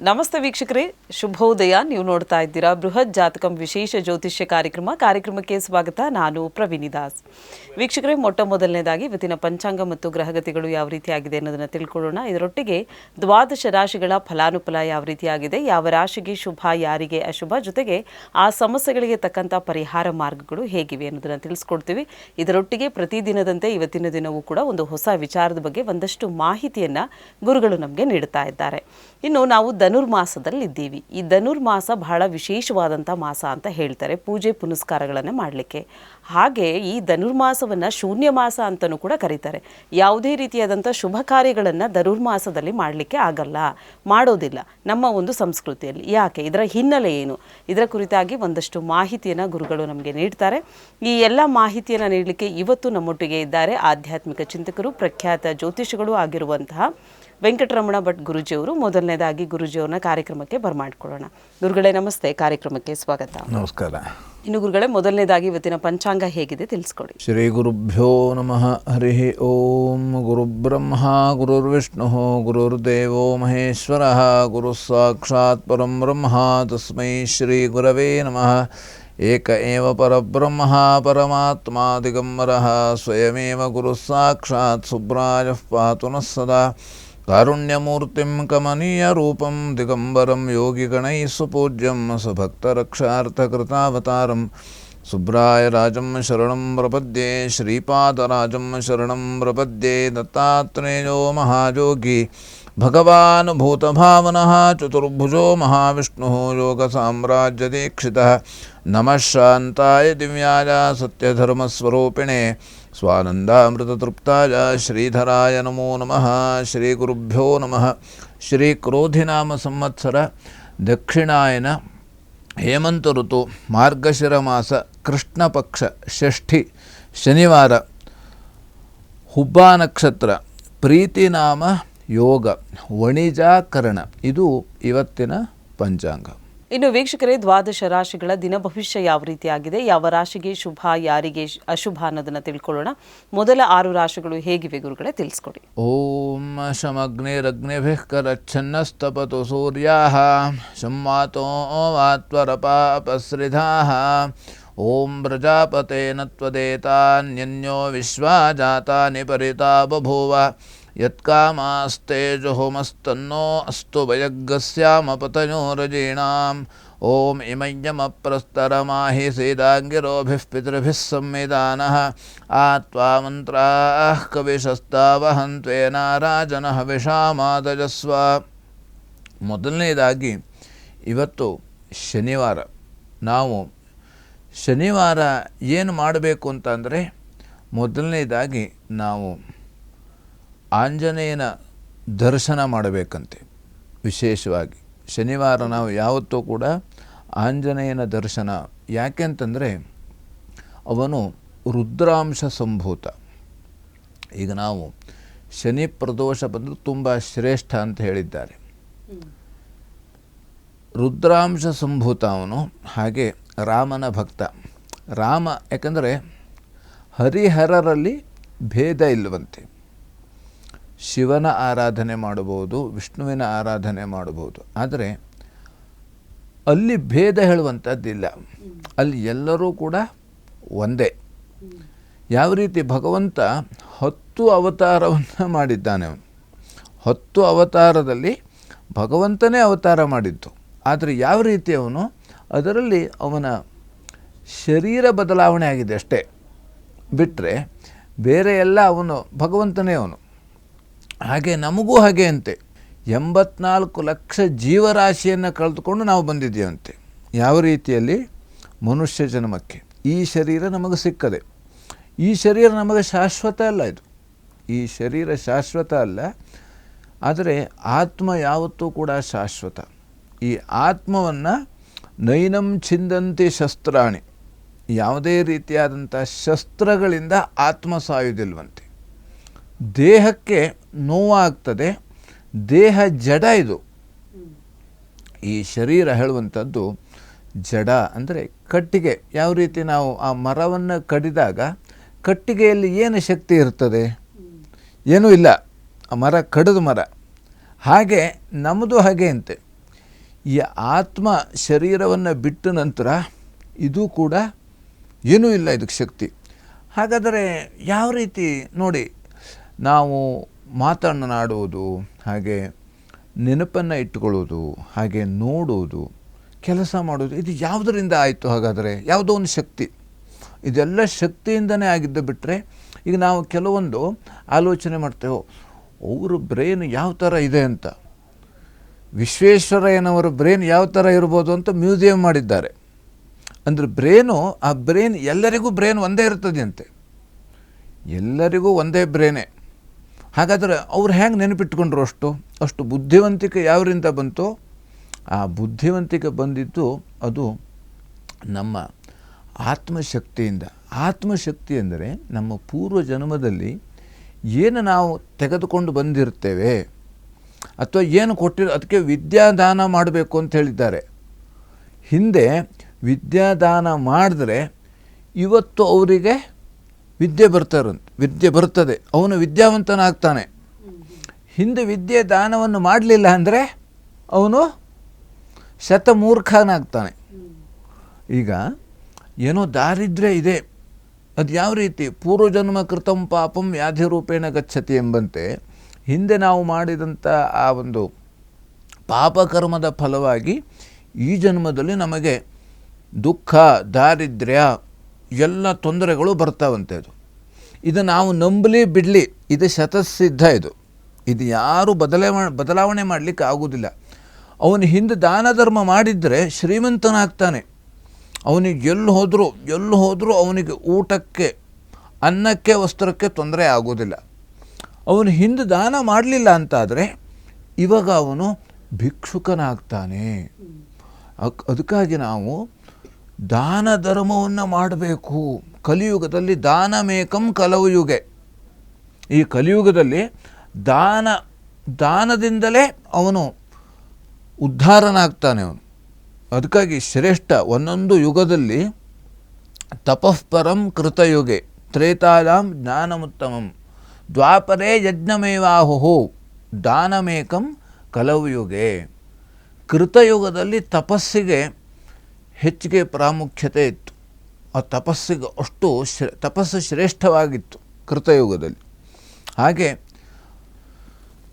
ನಮಸ್ತೆ ವೀಕ್ಷಕರೇ, ಶುಭೋದಯ. ನೀವು ನೋಡ್ತಾ ಇದ್ದೀರಾ ಬೃಹತ್ ಜಾತಕಂ ವಿಶೇಷ ಜ್ಯೋತಿಷ್ಯ ಕಾರ್ಯಕ್ರಮಕ್ಕೆ ಸ್ವಾಗತ. ನಾನು ಪ್ರವೀಣಿ ದಾಸ್. ವೀಕ್ಷಕರೇ, ಮೊದಲನೇದಾಗಿ ಇವತ್ತಿನ ಪಂಚಾಂಗ ಮತ್ತು ಗ್ರಹಗತಿಗಳು ಯಾವ ರೀತಿಯಾಗಿದೆ ಅನ್ನೋದನ್ನು ತಿಳ್ಕೊಳ್ಳೋಣ. ಇದರೊಟ್ಟಿಗೆ ದ್ವಾದಶ ರಾಶಿಗಳ ಫಲಾನುಫಲ ಯಾವ ರೀತಿಯಾಗಿದೆ, ಯಾವ ರಾಶಿಗೆ ಶುಭ, ಯಾರಿಗೆ ಅಶುಭ, ಜೊತೆಗೆ ಆ ಸಮಸ್ಯೆಗಳಿಗೆ ತಕ್ಕಂಥ ಪರಿಹಾರ ಮಾರ್ಗಗಳು ಹೇಗಿವೆ ಅನ್ನೋದನ್ನು ತಿಳಿಸ್ಕೊಡ್ತೀವಿ. ಇದರೊಟ್ಟಿಗೆ ಪ್ರತಿದಿನದಂತೆ ಇವತ್ತಿನ ದಿನವೂ ಕೂಡ ಒಂದು ಹೊಸ ವಿಚಾರದ ಬಗ್ಗೆ ಒಂದಷ್ಟು ಮಾಹಿತಿಯನ್ನು ಗುರುಗಳು ನಮಗೆ ನೀಡುತ್ತಾ ಇದ್ದಾರೆ. ಇನ್ನು ನಾವು ಧನುರ್ಮಾಸದಲ್ಲಿದ್ದೀವಿ. ಈ ಧನುರ್ಮಾಸ ಬಹಳ ವಿಶೇಷವಾದಂಥ ಮಾಸ ಅಂತ ಹೇಳ್ತಾರೆ, ಪೂಜೆ ಪುನಸ್ಕಾರಗಳನ್ನು ಮಾಡಲಿಕ್ಕೆ. ಹಾಗೆ ಈ ಧನುರ್ಮಾಸವನ್ನು ಶೂನ್ಯ ಮಾಸ ಅಂತಲೂ ಕೂಡ ಕರೀತಾರೆ. ಯಾವುದೇ ರೀತಿಯಾದಂಥ ಶುಭ ಕಾರ್ಯಗಳನ್ನು ಧನುರ್ಮಾಸದಲ್ಲಿ ಮಾಡಲಿಕ್ಕೆ ಆಗಲ್ಲ, ಮಾಡೋದಿಲ್ಲ ನಮ್ಮ ಒಂದು ಸಂಸ್ಕೃತಿಯಲ್ಲಿ. ಯಾಕೆ, ಇದರ ಹಿನ್ನೆಲೆ ಏನು, ಇದರ ಕುರಿತಾಗಿ ಒಂದಷ್ಟು ಮಾಹಿತಿಯನ್ನು ಗುರುಗಳು ನಮಗೆ ನೀಡ್ತಾರೆ. ಈ ಎಲ್ಲ ಮಾಹಿತಿಯನ್ನು ನೀಡಲಿಕ್ಕೆ ಇವತ್ತು ನಮ್ಮೊಟ್ಟಿಗೆ ಇದ್ದಾರೆ ಆಧ್ಯಾತ್ಮಿಕ ಚಿಂತಕರು, ಪ್ರಖ್ಯಾತ ಜ್ಯೋತಿಷಿಗಳು ಆಗಿರುವಂತಹ ವೆಂಕಟರಮಣ ಭಟ್ ಗುರುಜಿಯವರು. ಮೊದಲನೇದಾಗಿ ಗುರುಜಿಯವ್ರನ್ನ ಕಾರ್ಯಕ್ರಮಕ್ಕೆ ಬರಮಾಡ್ಕೊಳ್ಳೋಣ. ಗುರುಗಳೇ ನಮಸ್ತೆ, ಕಾರ್ಯಕ್ರಮಕ್ಕೆ ಸ್ವಾಗತ. ನಮಸ್ಕಾರ. ಇನ್ನು ಗುರುಗಳೇ, ಮೊದಲನೇದಾಗಿ ಇವತ್ತಿನ ಪಂಚಾಂಗ ಹೇಗಿದೆ ತಿಳಿಸ್ಕೊಡಿ. ಶ್ರೀ ಗುರುಭ್ಯೋ ನಮಃ. ಹರಿ ಓಂ. ಗುರುಬ್ರಹ್ಮ ಗುರುರ್ವಿಷ್ಣು ಗುರುರ್ದೇವೋ ಮಹೇಶ್ವರ, ಗುರು ಸಾಕ್ಷಾತ್ ಪರಂ ಬ್ರಹ್ಮ, ತಸ್ಮೈ ಶ್ರೀ ಗುರವೇ ನಮಃ. ಏಕ ಏವ ಪರಬ್ರಹ್ಮ ಪರಮಾತ್ಮ ದಿಗಂಬರಃ, ಸ್ವಯಮೇವ ಗುರು ಸಾಕ್ಷಾತ್ ಸುಬ್ರಾಯ ಪಾತು ನಃ ಸದಾ. ಕಾರುಣ್ಯಮೂರ್ತಿಂ ಕಮನೀಯ ರೂಪಂ ದಿಗಂಬರಂ ಯೋಗಿಗಣೈ ಸುಪೂಜ್ಯಂ ಸಭಕ್ತರಕ್ಷಾರ್ಥಕೃತಾವತಾರಂ ಸುಬ್ರಾಯ ರಾಜಂ ಶರಣಂ ಪ್ರಪದ್ಯೆ. ಶ್ರೀಪಾದರಾಜಂ ಶರಣಂ ಪ್ರಪದ್ಯೆ. ದತ್ತಾತ್ರೇಯೋ ಮಹಾಯೋಗಿ ಭಗವಾನ್ ಭೂತಭಾವನಃ ಚತುರ್ಭುಜೋ ಮಹಾವಿಷ್ಣುಃ ಯೋಗಸಾಮ್ರಾಜ್ಯದೀಕ್ಷಿತಃ. ನಮಃ ಶಾಂತಾಯ ದಿವ್ಯಾಯ ಸತ್ಯಧರ್ಮಸ್ವರೂಪಿಣೆ ಸ್ವಾನಂದಾಮೃತತೃಪ್ತಾಯ ಶ್ರೀಧರಾಯ ನಮೋ ನಮಃ. ಶ್ರೀ ಗುರುಭ್ಯೋ ನಮಃ. ಶ್ರೀ ಕ್ರೋಧಿನಾಮ ಸಂವತ್ಸರ ದಕ್ಷಿಣಾಯನ ಹೇಮಂತ ಋತು ಮಾರ್ಗಶಿರ ಮಾಸ ಕೃಷ್ಣ ಪಕ್ಷ ಷಷ್ಠಿ ಶನಿವಾರ ಹುಬ್ಬಾ ನಕ್ಷತ್ರ ಪ್ರೀತಿನಾಮ ಯೋಗ ವಣಿಜಾಕರಣ. ಇದು ಇವತ್ತಿನ ಪಂಚಾಂಗ. ಇನ್ನು ವೀಕ್ಷಕರೇ, ದ್ವಾದಶ ರಾಶಿಗಳ ದಿನ ಭವಿಷ್ಯ ಯಾವ ರೀತಿಯಾಗಿದೆ, ಯಾವ ರಾಶಿಗೆ ಶುಭ, ಯಾರಿಗೆ ಅಶುಭ ಅನ್ನೋದನ್ನು ತಿಳ್ಕೊಳ್ಳೋಣ. ಮೊದಲ 6 ರಾಶಿಗಳು ಹೇಗಿವೆ ಗುರುಗಳೇ ತಿಳಿಸ್ಕೊಡಿ. ಓಂ ಶಮಗ್ನಿರಗ್ನಿಭಿಃ ಕರಚ್ಛನ್ನಸ್ತಪತು ಸೂರ್ಯಾಃ ಶಮ್ಮಾತೋ ವಾತ್ವರಪಾಪಸ್ರಿಧಾಃ. ಓಂ ಪ್ರಜಾಪತೇನ ತ್ವದೇತಾನ್ಯನ್ಯೋ ವಿಶ್ವಾ ಜಾತಾನಿ ಪರಿತಾ ಬಭೂವ. ಯತ್ಕಾಮಾಸ್ತೇಜುಹುಮಸ್ತನ್ನೋ ಅಸ್ತು ವಯಗ್ಗಸ್ಯಾಮ ಪತಯೋರಜೀಣಾಂ. ಓಂ ಇಮಯ್ಯಮಪ್ರಸ್ತರಮಾಹಿ ಸೀದಾಂಗಿರೋಭಿಃ ಪಿತೃಭಿಃ ಸಂವಿಧಾನಃ. ಆತ್ವಾ ಮಂತ್ರಾಃ ಕವಿಶಸ್ತಾವಹಂತ್ವೇನಾರಾಜನಃ ವಿಷಾಮಾದಜಸ್ವ. ಮೊದಲನೇದಾಗಿ ಇವತ್ತು ಶನಿವಾರ. ನಾವು ಶನಿವಾರ ಏನು ಮಾಡಬೇಕು ಅಂತಂದರೆ, ಮೊದಲನೇದಾಗಿ ನಾವು ಆಂಜನೇಯನ ದರ್ಶನ ಮಾಡಬೇಕಂತೆ. ವಿಶೇಷವಾಗಿ ಶನಿವಾರ ನಾವು ಯಾವತ್ತೂ ಕೂಡ ಆಂಜನೇಯನ ದರ್ಶನ. ಯಾಕೆಂತಂದರೆ ಅವನು ರುದ್ರಾಂಶ ಸಂಭೂತ. ಈಗ ನಾವು ಶನಿ ಪ್ರದೋಷ ಬಂದು ತುಂಬ ಶ್ರೇಷ್ಠ ಅಂತ ಹೇಳಿದ್ದಾರೆ. ರುದ್ರಾಂಶ ಸಂಭೂತ ಅವನು. ಹಾಗೆ ರಾಮನ ಭಕ್ತ. ರಾಮ ಯಾಕಂದರೆ ಹರಿಹರರಲ್ಲಿ ಭೇದ ಇಲ್ಲವಂತೆ. ಶಿವನ ಆರಾಧನೆ ಮಾಡಬಹುದು, ವಿಷ್ಣುವಿನ ಆರಾಧನೆ ಮಾಡಬಹುದು, ಆದರೆ ಅಲ್ಲಿ ಭೇದ ಹೇಳುವಂಥದ್ದಿಲ್ಲ. ಅಲ್ಲಿ ಎಲ್ಲರೂ ಕೂಡ ಒಂದೇ. ಯಾವ ರೀತಿ ಭಗವಂತ 10 ಅವತಾರವನ್ನು ಮಾಡಿದ್ದಾನೆ. ಅವನು 10 ಅವತಾರದಲ್ಲಿ ಭಗವಂತನೇ ಅವತಾರ ಮಾಡಿದ್ದು. ಆದರೆ ಯಾವ ರೀತಿ ಅವನು, ಅದರಲ್ಲಿ ಅವನ ಶರೀರ ಬದಲಾವಣೆ ಆಗಿದೆ ಅಷ್ಟೇ, ಬಿಟ್ಟರೆ ಬೇರೆ ಎಲ್ಲ ಅವನು ಭಗವಂತನೇ ಅವನು. ಹಾಗೆ ನಮಗೂ ಹಾಗೆ ಅಂತೆ 84 ಲಕ್ಷ ಜೀವರಾಶಿಯನ್ನು ಕಳೆದುಕೊಂಡು ನಾವು ಬಂದಿದ್ದೀವಂತೆ. ಯಾವ ರೀತಿಯಲ್ಲಿ ಮನುಷ್ಯ ಜನ್ಮಕ್ಕೆ ಈ ಶರೀರ ನಮಗೆ ಸಿಕ್ಕದೆ. ಈ ಶರೀರ ನಮಗೆ ಶಾಶ್ವತ ಅಲ್ಲ. ಇದು ಈ ಶರೀರ ಶಾಶ್ವತ ಅಲ್ಲ, ಆದರೆ ಆತ್ಮ ಯಾವತ್ತೂ ಕೂಡ ಶಾಶ್ವತ. ಈ ಆತ್ಮವನ್ನು ನೈನಂ ಛಿಂದಂತಿ ಶಸ್ತ್ರಾಣಿ, ಯಾವುದೇ ರೀತಿಯಾದಂಥ ಶಸ್ತ್ರಗಳಿಂದ ಆತ್ಮ ಸಾಯುವುದಿಲ್ವಂತೆ. ದೇಹಕ್ಕೆ ನೋವಾಗ್ತದೆ, ದೇಹ ಜಡ. ಇದು ಈ ಶರೀರ ಹೇಳುವಂಥದ್ದು ಜಡ ಅಂದರೆ ಕಟ್ಟಿಗೆ. ಯಾವ ರೀತಿ ನಾವು ಆ ಮರವನ್ನು ಕಡಿದಾಗ ಕಟ್ಟಿಗೆಯಲ್ಲಿ ಏನು ಶಕ್ತಿ ಇರ್ತದೆ? ಏನೂ ಇಲ್ಲ, ಆ ಮರ ಕಡಿದ ಮರ. ಹಾಗೆ ನಮ್ಮದು ಹಾಗೆ ಅಂತೆ. ಈ ಆತ್ಮ ಶರೀರವನ್ನು ಬಿಟ್ಟ ನಂತರ ಇದು ಕೂಡ ಏನೂ ಇಲ್ಲ ಇದಕ್ಕೆ ಶಕ್ತಿ. ಹಾಗಾದರೆ ಯಾವ ರೀತಿ ನೋಡಿ, ನಾವು ಮಾತನಾಡುವುದು, ಹಾಗೆ ನೆನಪನ್ನು ಇಟ್ಟುಕೊಳ್ಳೋದು, ಹಾಗೆ ನೋಡುವುದು, ಕೆಲಸ ಮಾಡೋದು, ಇದು ಯಾವುದರಿಂದ ಆಯಿತು? ಹಾಗಾದರೆ ಯಾವುದೋ ಒಂದು ಶಕ್ತಿ, ಇದೆಲ್ಲ ಶಕ್ತಿಯಿಂದನೇ ಆಗಿದ್ದು ಬಿಟ್ಟರೆ, ಈಗ ನಾವು ಕೆಲವೊಂದು ಆಲೋಚನೆ ಮಾಡ್ತೇವೆ, ಅವರು ಬ್ರೈನ್ ಯಾವ ಥರ ಇದೆ ಅಂತ. ವಿಶ್ವೇಶ್ವರಯ್ಯನವರ ಬ್ರೈನ್ ಯಾವ ಥರ ಇರ್ಬೋದು ಅಂತ ಮ್ಯೂಸಿಯಂ ಮಾಡಿದ್ದಾರೆ. ಅಂದರೆ ಬ್ರೇನು, ಆ ಬ್ರೈನ್ ಎಲ್ಲರಿಗೂ ಬ್ರೈನ್ ಒಂದೇ ಇರ್ತದೆಯಂತೆ, ಎಲ್ಲರಿಗೂ ಒಂದೇ ಬ್ರೈನೇ. ಹಾಗಾದರೆ ಅವ್ರು ಹೆಂಗೆ ನೆನಪಿಟ್ಕೊಂಡ್ರು? ಅಷ್ಟು ಬುದ್ಧಿವಂತಿಕೆ ಯಾವರಿಂದ ಬಂತು? ಆ ಬುದ್ಧಿವಂತಿಕೆ ಬಂದಿದ್ದು ಅದು ನಮ್ಮ ಆತ್ಮಶಕ್ತಿಯಿಂದ. ಆತ್ಮಶಕ್ತಿ ಎಂದರೆ ನಮ್ಮ ಪೂರ್ವ ಜನ್ಮದಲ್ಲಿ ಏನು ನಾವು ತೆಗೆದುಕೊಂಡು ಬಂದಿರ್ತೇವೆ ಅಥವಾ ಏನು ಕೊಟ್ಟಿರೋ, ಅದಕ್ಕೆ ವಿದ್ಯಾದಾನ ಮಾಡಬೇಕು ಅಂತ ಹೇಳಿದ್ದಾರೆ. ಹಿಂದೆ ವಿದ್ಯಾದಾನ ಮಾಡಿದ್ರೆ ಇವತ್ತು ಅವರಿಗೆ ವಿದ್ಯೆ ಬರ್ತದೆ, ಅವನು ವಿದ್ಯಾವಂತನಾಗ್ತಾನೆ. ಹಿಂದೆ ವಿದ್ಯೆ ದಾನವನ್ನು ಮಾಡಲಿಲ್ಲ ಅಂದರೆ ಅವನು ಶತಮೂರ್ಖನಾಗ್ತಾನೆ. ಈಗ ಏನೋ ದಾರಿದ್ರ್ಯ ಇದೆ, ಅದು ಯಾವ ರೀತಿ? ಪೂರ್ವಜನ್ಮ ಕೃತಂ ಪಾಪಂ ವ್ಯಾಧಿ ರೂಪೇಣ ಗಚ್ಚತಿ ಎಂಬಂತೆ ಹಿಂದೆ ನಾವು ಮಾಡಿದಂಥ ಆ ಒಂದು ಪಾಪಕರ್ಮದ ಫಲವಾಗಿ ಈ ಜನ್ಮದಲ್ಲಿ ನಮಗೆ ದುಃಖ, ದಾರಿದ್ರ್ಯ ಎಲ್ಲ ತೊಂದರೆಗಳು ಬರ್ತಾವಂತೆ. ಇದು ನಾವು ನಂಬಲಿ ಬಿಡಲಿ, ಇದು ಶತಸಿದ್ಧ. ಇದು ಯಾರೂ ಬದಲಾವಣೆ ಮಾಡಲಿಕ್ಕೆ ಆಗೋದಿಲ್ಲ. ಅವನು ಹಿಂದೆ ದಾನ ಧರ್ಮ ಮಾಡಿದರೆ ಶ್ರೀಮಂತನಾಗ್ತಾನೆ. ಅವನಿಗೆ ಎಲ್ಲಿ ಹೋದರೂ ಅವನಿಗೆ ಊಟಕ್ಕೆ, ಅನ್ನಕ್ಕೆ, ವಸ್ತ್ರಕ್ಕೆ ತೊಂದರೆ ಆಗೋದಿಲ್ಲ. ಅವನು ಹಿಂದೆ ದಾನ ಮಾಡಲಿಲ್ಲ ಅಂತಾದರೆ ಇವಾಗ ಅವನು ಭಿಕ್ಷುಕನಾಗ್ತಾನೆ. ಅದಕ್ಕಾಗಿ ನಾವು ದಾನ ಧರ್ಮವನ್ನು ಮಾಡಬೇಕು. ಕಲಿಯುಗದಲ್ಲಿ ದಾನಮೇಕಂ ಕಲವುಯುಗೆ. ಈ ಕಲಿಯುಗದಲ್ಲಿ ದಾನದಿಂದಲೇ ಅವನು ಉದ್ಧಾರನಾಗ್ತಾನೆ. ಅದಕ್ಕಾಗಿ ಶ್ರೇಷ್ಠ ಒಂದೊಂದು ಯುಗದಲ್ಲಿ ತಪಃಪರಂ ಕೃತಯುಗೆ ತ್ರೇತಾಯಾಂ ಜ್ಞಾನಮುತ್ತಮಂ ದ್ವಾಪರೇ ಯಜ್ಞಮೇವಾಹುಹು ದಾನಮೇಕಂ ಕಲವುಯುಗೆ. ಕೃತಯುಗದಲ್ಲಿ ತಪಸ್ಸಿಗೆ ಹೆಚ್ಚಿಗೆ ಪ್ರಾಮುಖ್ಯತೆ ಇತ್ತು. ಆ ತಪಸ್ಸಿಗೆ ಅಷ್ಟು ತಪಸ್ಸು ಶ್ರೇಷ್ಠವಾಗಿತ್ತು ಕೃತಯುಗದಲ್ಲಿ. ಹಾಗೆ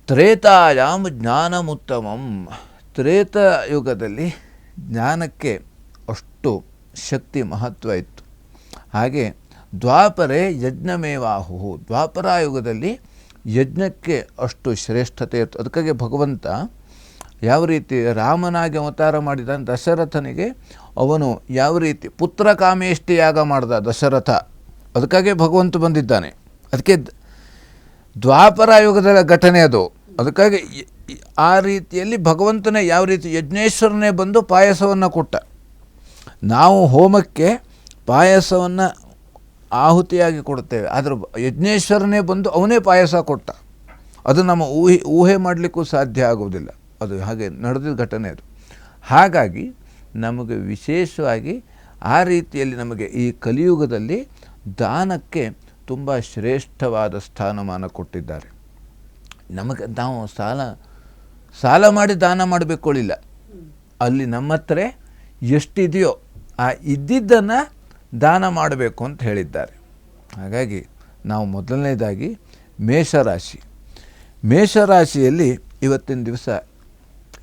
ತ್ರೇತಾಯಾಮ್ ಜ್ಞಾನಮುತ್ತಮಂ, ತ್ರೇತಾಯುಗದಲ್ಲಿ ಜ್ಞಾನಕ್ಕೆ ಅಷ್ಟು ಶಕ್ತಿ ಮಹತ್ವ ಇತ್ತು. ಹಾಗೆ ದ್ವಾಪರೇ ಯಜ್ಞಮೇವಾಹುಹು, ದ್ವಾಪರಾಯುಗದಲ್ಲಿ ಯಜ್ಞಕ್ಕೆ ಅಷ್ಟು ಶ್ರೇಷ್ಠತೆ ಇತ್ತು. ಅದಕ್ಕಾಗಿ ಭಗವಂತ ಯಾವ ರೀತಿ ರಾಮನಾಗಿ ಅವತಾರ ಮಾಡಿದ ದಶರಥನಿಗೆ ಅವನು ಯಾವ ರೀತಿ ಪುತ್ರ ಕಾಮೇಷ್ಟಿ ಯಾಗ ಮಾಡ್ದ ದಶರಥ, ಅದಕ್ಕಾಗಿ ಭಗವಂತ ಬಂದಿದ್ದಾನೆ. ಅದಕ್ಕೆ ದ್ವಾಪರಾಯುಗದ ಘಟನೆ ಅದು. ಅದಕ್ಕಾಗಿ ಆ ರೀತಿಯಲ್ಲಿ ಭಗವಂತನೇ ಯಾವ ರೀತಿ ಯಜ್ಞೇಶ್ವರನೇ ಬಂದು ಪಾಯಸವನ್ನು ಕೊಟ್ಟ. ನಾವು ಹೋಮಕ್ಕೆ ಪಾಯಸವನ್ನು ಆಹುತಿಯಾಗಿ ಕೊಡ್ತೇವೆ, ಆದರೆ ಯಜ್ಞೇಶ್ವರನೇ ಬಂದು ಅವನೇ ಪಾಯಸ ಕೊಟ್ಟ. ಅದು ನಮ್ಮ ಊಹೆ ಮಾಡಲಿಕ್ಕೂ ಸಾಧ್ಯ ಆಗುವುದಿಲ್ಲ. ಅದು ಹಾಗೆ ನಡೆದ ಘಟನೆ ಅದು. ಹಾಗಾಗಿ ನಮಗೆ ವಿಶೇಷವಾಗಿ ಆ ರೀತಿಯಲ್ಲಿ ನಮಗೆ ಈ ಕಲಿಯುಗದಲ್ಲಿ ದಾನಕ್ಕೆ ತುಂಬ ಶ್ರೇಷ್ಠವಾದ ಸ್ಥಾನಮಾನ ಕೊಟ್ಟಿದ್ದಾರೆ. ನಮಗೆ ನಾವು ಸಾಲ ಮಾಡಿ ದಾನ ಮಾಡಬೇಕೊಳ್ಳಿಲ್ಲ. ಅಲ್ಲಿ ನಮ್ಮ ಹತ್ರ ಎಷ್ಟಿದೆಯೋ ಆ ಇದ್ದಿದ್ದನ್ನು ದಾನ ಮಾಡಬೇಕು ಅಂತ ಹೇಳಿದ್ದಾರೆ. ಹಾಗಾಗಿ ನಾವು ಮೊದಲನೇದಾಗಿ ಮೇಷರಾಶಿಯಲ್ಲಿ ಇವತ್ತಿನ ದಿವಸ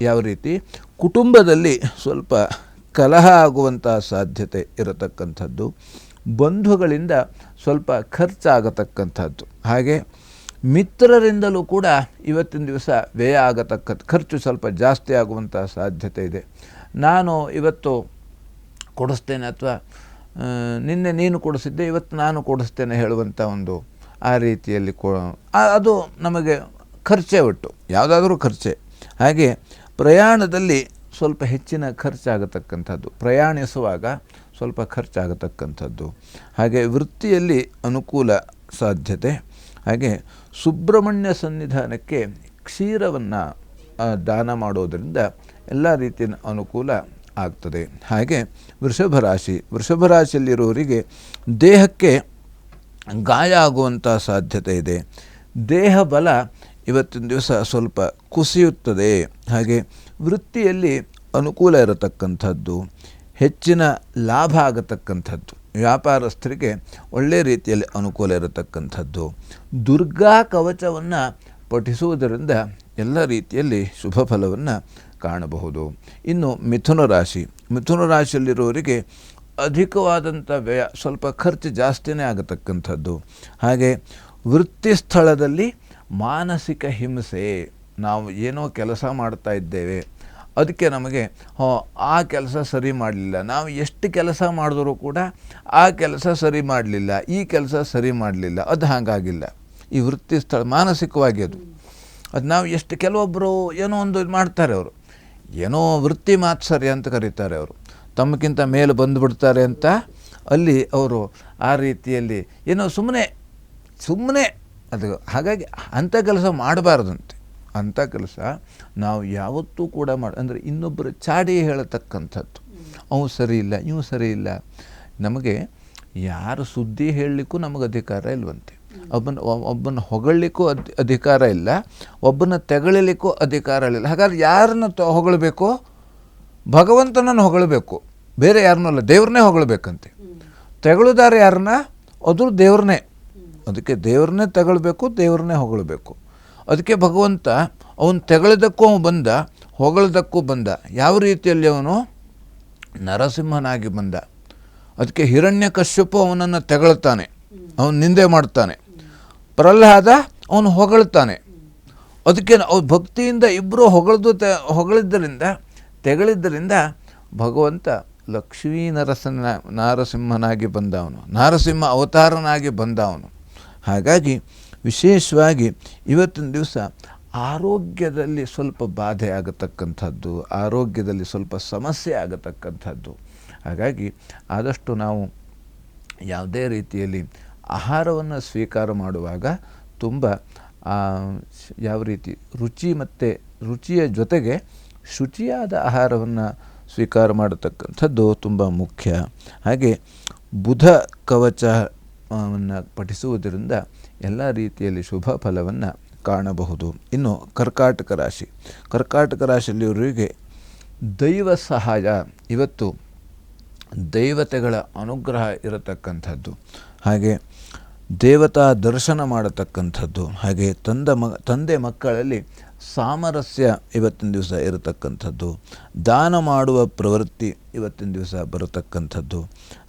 ಯಾವ ರೀತಿ ಕುಟುಂಬದಲ್ಲಿ ಸ್ವಲ್ಪ ಕಲಹ ಆಗುವಂಥ ಸಾಧ್ಯತೆ ಇರತಕ್ಕಂಥದ್ದು, ಬಂಧುಗಳಿಂದ ಸ್ವಲ್ಪ ಖರ್ಚಾಗತಕ್ಕಂಥದ್ದು, ಹಾಗೆ ಮಿತ್ರರಿಂದಲೂ ಕೂಡ ಇವತ್ತಿನ ದಿವಸ ವ್ಯಯ ಆಗತಕ್ಕಂಥ ಖರ್ಚು ಸ್ವಲ್ಪ ಜಾಸ್ತಿ ಆಗುವಂಥ ಸಾಧ್ಯತೆ ಇದೆ. ನಾನು ಇವತ್ತು ಕೊಡಿಸ್ತೇನೆ ಅಥವಾ ನಿನ್ನೆ ನೀನು ಕೊಡಿಸಿದ್ದೆ ಇವತ್ತು ನಾನು ಕೊಡಿಸ್ತೇನೆ ಹೇಳುವಂಥ ಒಂದು ಆ ರೀತಿಯಲ್ಲಿ ಅದು ನಮಗೆ ಖರ್ಚೇ ಒಟ್ಟು ಯಾವುದಾದ್ರೂ ಖರ್ಚೆ. ಹಾಗೆ ಪ್ರಯಾಣದಲ್ಲಿ ಸ್ವಲ್ಪ ಹೆಚ್ಚಿನ ಖರ್ಚಾಗತಕ್ಕಂಥದ್ದು, ಪ್ರಯಾಣಿಸುವಾಗ ಸ್ವಲ್ಪ ಖರ್ಚಾಗತಕ್ಕಂಥದ್ದು, ಹಾಗೆ ವೃತ್ತಿಯಲ್ಲಿ ಅನುಕೂಲ ಸಾಧ್ಯತೆ, ಹಾಗೆ ಸುಬ್ರಹ್ಮಣ್ಯ ಸನ್ನಿಧಾನಕ್ಕೆ ಕ್ಷೀರವನ್ನು ದಾನ ಮಾಡೋದರಿಂದ ಎಲ್ಲ ರೀತಿಯ ಅನುಕೂಲ ಆಗ್ತದೆ. ಹಾಗೆ ವೃಷಭ ರಾಶಿಯಲ್ಲಿರೋರಿಗೆ ದೇಹಕ್ಕೆ ಗಾಯ ಆಗುವಂಥ ಸಾಧ್ಯತೆ ಇದೆ. ದೇಹ ಬಲ ಇವತ್ತಿನ ದಿವಸ ಸ್ವಲ್ಪ ಕುಸಿಯುತ್ತದೆ. ಹಾಗೆ ವೃತ್ತಿಯಲ್ಲಿ ಅನುಕೂಲ ಇರತಕ್ಕಂಥದ್ದು, ಹೆಚ್ಚಿನ ಲಾಭ ಆಗತಕ್ಕಂಥದ್ದು, ವ್ಯಾಪಾರಸ್ಥರಿಗೆ ಒಳ್ಳೆಯ ರೀತಿಯಲ್ಲಿ ಅನುಕೂಲ ಇರತಕ್ಕಂಥದ್ದು. ದುರ್ಗಾ ಕವಚವನ್ನು ಪಠಿಸುವುದರಿಂದ ಎಲ್ಲ ರೀತಿಯಲ್ಲಿ ಶುಭ ಫಲವನ್ನು ಕಾಣಬಹುದು. ಇನ್ನು ಮಿಥುನ ರಾಶಿ, ಮಿಥುನ ರಾಶಿಯಲ್ಲಿರುವವರಿಗೆ ಅಧಿಕವಾದಂಥ ವ್ಯಯ, ಸ್ವಲ್ಪ ಖರ್ಚು ಜಾಸ್ತಿನೇ ಆಗತಕ್ಕಂಥದ್ದು. ಹಾಗೆ ವೃತ್ತಿ ಸ್ಥಳದಲ್ಲಿ ಮಾನಸಿಕ ಹಿಂಸೆ, ನಾವು ಏನೋ ಕೆಲಸ ಮಾಡ್ತಾ ಇದ್ದೇವೆ, ಅದಕ್ಕೆ ನಮಗೆ ಆ ಕೆಲಸ ಸರಿ ಮಾಡಲಿಲ್ಲ, ನಾವು ಎಷ್ಟು ಕೆಲಸ ಮಾಡಿದ್ರೂ ಕೂಡ ಆ ಕೆಲಸ ಸರಿ ಮಾಡಲಿಲ್ಲ, ಈ ಕೆಲಸ ಸರಿ ಮಾಡಲಿಲ್ಲ, ಅದು ಹಾಗಾಗಿಲ್ಲ. ಈ ವೃತ್ತಿ ಸ್ಥಳ ಮಾನಸಿಕವಾಗಿ ಅದು ನಾವು ಎಷ್ಟು, ಕೆಲವೊಬ್ಬರು ಏನೋ ಒಂದು ಮಾಡ್ತಾರೆ, ಅವರು ಏನೋ ವೃತ್ತಿ ಮಾತ್ಸರ್ಯ ಅಂತ ಕರೀತಾರೆ, ಅವರು ತಮ್ಮಕ್ಕಿಂತ ಮೇಲೆ ಬಂದುಬಿಡ್ತಾರೆ ಅಂತ ಅಲ್ಲಿ ಅವರು ಆ ರೀತಿಯಲ್ಲಿ ಏನೋ ಸುಮ್ಮನೆ ಅದು. ಹಾಗಾಗಿ ಅಂಥ ಕೆಲಸ ಮಾಡಬಾರ್ದಂತೆ. ಅಂಥ ಕೆಲಸ ನಾವು ಯಾವತ್ತೂ ಕೂಡ ಅಂದರೆ ಇನ್ನೊಬ್ಬರು ಚಾಡಿ ಹೇಳತಕ್ಕಂಥದ್ದು, ಅವು ಸರಿ ಇಲ್ಲ, ಇವು ಸರಿ ಇಲ್ಲ. ನಮಗೆ ಯಾರು ಸುದ್ದಿ ಹೇಳಲಿಕ್ಕೂ ನಮಗೆ ಅಧಿಕಾರ ಇಲ್ವಂತೆ. ಒಬ್ಬನ ಹೊಗಳಲಿಕ್ಕೂ ಅಧಿಕಾರ ಇಲ್ಲ, ಒಬ್ಬನ ತೆಗಳಲಿಕ್ಕೂ ಅಧಿಕಾರ ಇಲ್ಲ. ಹಾಗಾದ್ರೆ ಯಾರನ್ನು ಹೊಗಳಬೇಕು? ಭಗವಂತನನ್ನು ಹೊಗಳಬೇಕು, ಬೇರೆ ಯಾರನ್ನೂ ಅಲ್ಲ, ದೇವ್ರನ್ನೇ ಹೊಗಳಬೇಕಂತೆ. ತೆಗಳುದಾರೆ ಯಾರನ್ನ? ಅದು ದೇವ್ರನ್ನೇ. ಅದಕ್ಕೆ ದೇವ್ರನ್ನೇ ತೆಗಳ್ಬೇಕು, ದೇವ್ರನ್ನೇ ಹೊಗಳಬೇಕು. ಅದಕ್ಕೆ ಭಗವಂತ ಅವನು ತೆಗಳಿದ್ದಕ್ಕೂ ಬಂದ, ಹೊಗಳದಕ್ಕೂ ಬಂದ. ಯಾವ ರೀತಿಯಲ್ಲಿ ಅವನು? ನರಸಿಂಹನಾಗಿ ಬಂದ. ಅದಕ್ಕೆ ಹಿರಣ್ಯಕಶ್ಯಪು ಅವನನ್ನು ತೆಗಳ್ತಾನೆ, ಅವನು ನಿಂದೆ ಮಾಡ್ತಾನೆ. ಪ್ರಹ್ಲಾದ ಅವನು ಹೊಗಳ್ತಾನೆ. ಅದಕ್ಕೆ ಭಕ್ತಿಯಿಂದ ಇಬ್ಬರು ಹೊಗಳಿದ್ದರಿಂದ ತೆಗಳಿದ್ದರಿಂದ ಭಗವಂತ ಲಕ್ಷ್ಮೀ ನಾರಸಿಂಹನಾಗಿ ಬಂದ, ಅವನು ನಾರಸಿಂಹ ಅವತಾರನಾಗಿ ಬಂದ ಅವನು. ಹಾಗಾಗಿ ವಿಶೇಷವಾಗಿ ಇವತ್ತಿನ ದಿವಸ ಆರೋಗ್ಯದಲ್ಲಿ ಸ್ವಲ್ಪ ಬಾಧೆ ಆಗತಕ್ಕಂಥದ್ದು, ಆರೋಗ್ಯದಲ್ಲಿ ಸ್ವಲ್ಪ ಸಮಸ್ಯೆ ಆಗತಕ್ಕಂಥದ್ದು. ಹಾಗಾಗಿ ಆದಷ್ಟು ನಾವು ಯಾವುದೇ ರೀತಿಯಲ್ಲಿ ಆಹಾರವನ್ನು ಸ್ವೀಕಾರ ಮಾಡುವಾಗ ತುಂಬ ಯಾವ ರೀತಿ ರುಚಿ ಮತ್ತು ರುಚಿಯ ಜೊತೆಗೆ ಶುಚಿಯಾದ ಆಹಾರವನ್ನು ಸ್ವೀಕಾರ ಮಾಡತಕ್ಕಂಥದ್ದು ತುಂಬ ಮುಖ್ಯ. ಹಾಗೆ ಬುಧ ಕವಚವನ್ನು ಪಠಿಸುವುದರಿಂದ ಎಲ್ಲ ರೀತಿಯಲ್ಲಿ ಶುಭ ಫಲವನ್ನು ಕಾಣಬಹುದು. ಇನ್ನು ಕರ್ಕಾಟಕ ರಾಶಿ, ಕರ್ಕಾಟಕ ರಾಶಿಯಲ್ಲಿಯವರಿಗೆ ದೈವ ಸಹಾಯ, ಇವತ್ತು ದೈವತೆಗಳ ಅನುಗ್ರಹ ಇರತಕ್ಕಂಥದ್ದು, ಹಾಗೆ ದೇವತಾ ದರ್ಶನ ಮಾಡತಕ್ಕಂಥದ್ದು, ಹಾಗೆ ತಂದೆ ಮಕ್ಕಳಲ್ಲಿ ಸಾಮರಸ್ಯ ಇವತ್ತಿನ ದಿವಸ ಇರತಕ್ಕಂಥದ್ದು, ದಾನ ಮಾಡುವ ಪ್ರವೃತ್ತಿ ಇವತ್ತಿನ ದಿವಸ ಬರತಕ್ಕಂಥದ್ದು,